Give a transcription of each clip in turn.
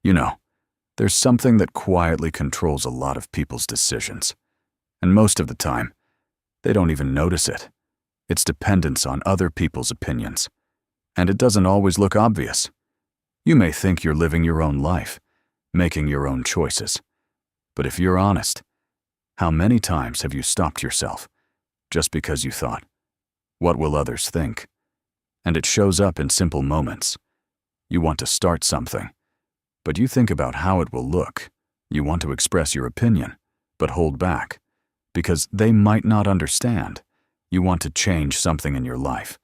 You know, there's something that quietly controls a lot of people's decisions. And most of the time, they don't even notice it. It's dependence on other people's opinions. And it doesn't always look obvious. You may think you're living your own life, making your own choices. But if you're honest, how many times have you stopped yourself just because you thought, what will others think? And it shows up in simple moments. You want to start something, but you think about how it will look. You want to express your opinion, but hold back, because they might not understand. You want to change something in your life,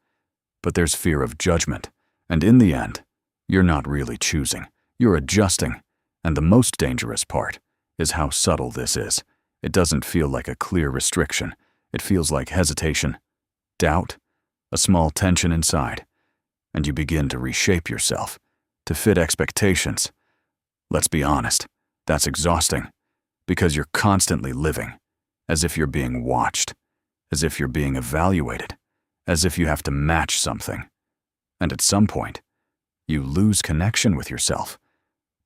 but there's fear of judgment, and in the end, you're not really choosing, you're adjusting. And the most dangerous part is how subtle this is. It doesn't feel like a clear restriction. It feels like hesitation, doubt, a small tension inside, and you begin to reshape yourself to fit expectations. Let's be honest, that's exhausting, because you're constantly living as if you're being watched, as if you're being evaluated, as if you have to match something. And at some point, you lose connection with yourself,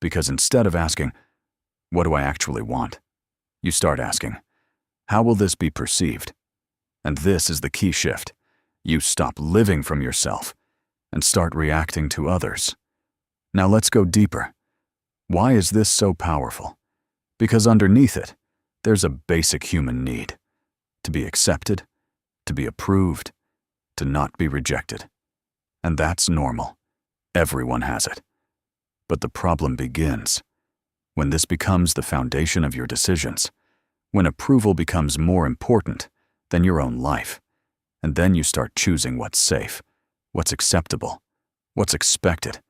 because instead of asking, what do I actually want? You start asking, how will this be perceived? And this is the key shift. You stop living from yourself and start reacting to others. Now let's go deeper. Why is this so powerful? Because underneath it, there's a basic human need: to be accepted, to be approved, to not be rejected. And that's normal. Everyone has it. But the problem begins when this becomes the foundation of your decisions, when approval becomes more important than your own life, and then you start choosing what's safe, what's acceptable, what's expected,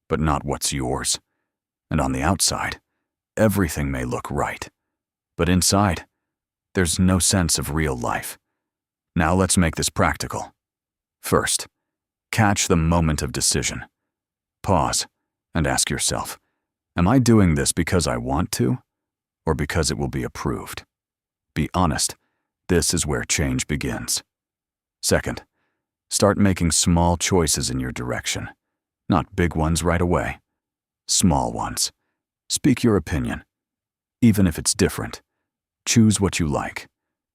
but not what's yours. And on the outside, everything may look right, but inside, there's no sense of real life. Now let's make this practical. First, catch the moment of decision. Pause and ask yourself, am I doing this because I want to, or because it will be approved? Be honest. This is where change begins. Second, start making small choices in your direction. Not big ones right away. Small ones. Speak your opinion, even if it's different. Choose what you like,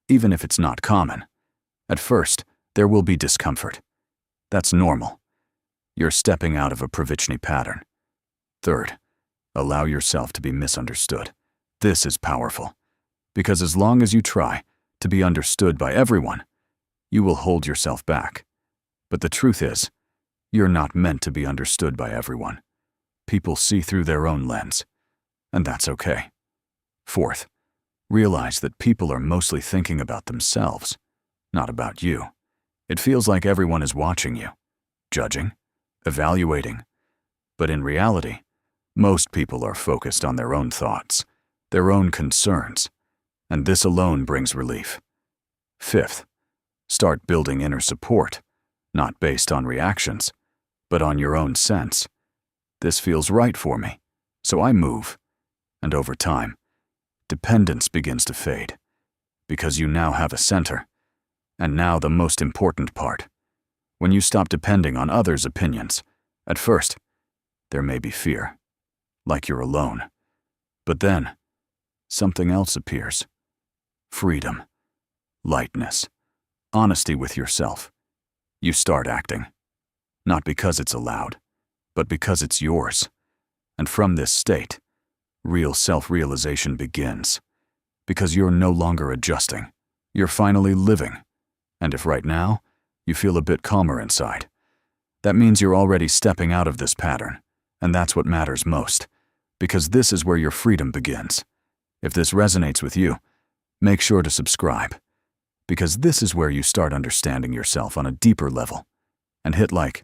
even if it's not common. At first, there will be discomfort. That's normal. You're stepping out of a Pravechny pattern. Third, allow yourself to be misunderstood. This is powerful, because as long as you try to be understood by everyone, you will hold yourself back. But the truth is, you're not meant to be understood by everyone. People see through their own lens, and that's okay. Fourth, realize that people are mostly thinking about themselves, not about you. It feels like everyone is watching you, judging, evaluating. But in reality, most people are focused on their own thoughts, their own concerns, and this alone brings relief. Fifth, start building inner support, not based on reactions, but on your own sense. This feels right for me, so I move. And over time, dependence begins to fade, because you now have a center. And now the most important part. When you stop depending on others' opinions, at first, there may be fear, like you're alone. But then, something else appears. Freedom, lightness, honesty with yourself. You start acting, not because it's allowed, but because it's yours. And from this state, real self-realization begins, because you're no longer adjusting. You're finally living. And if right now, you feel a bit calmer inside, that means you're already stepping out of this pattern, and that's what matters most, because this is where your freedom begins. If this resonates with you, make sure to subscribe, because this is where you start understanding yourself on a deeper level, and hit like,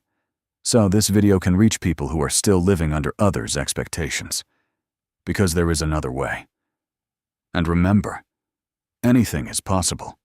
so this video can reach people who are still living under others' expectations, because there is another way. And remember, anything is possible.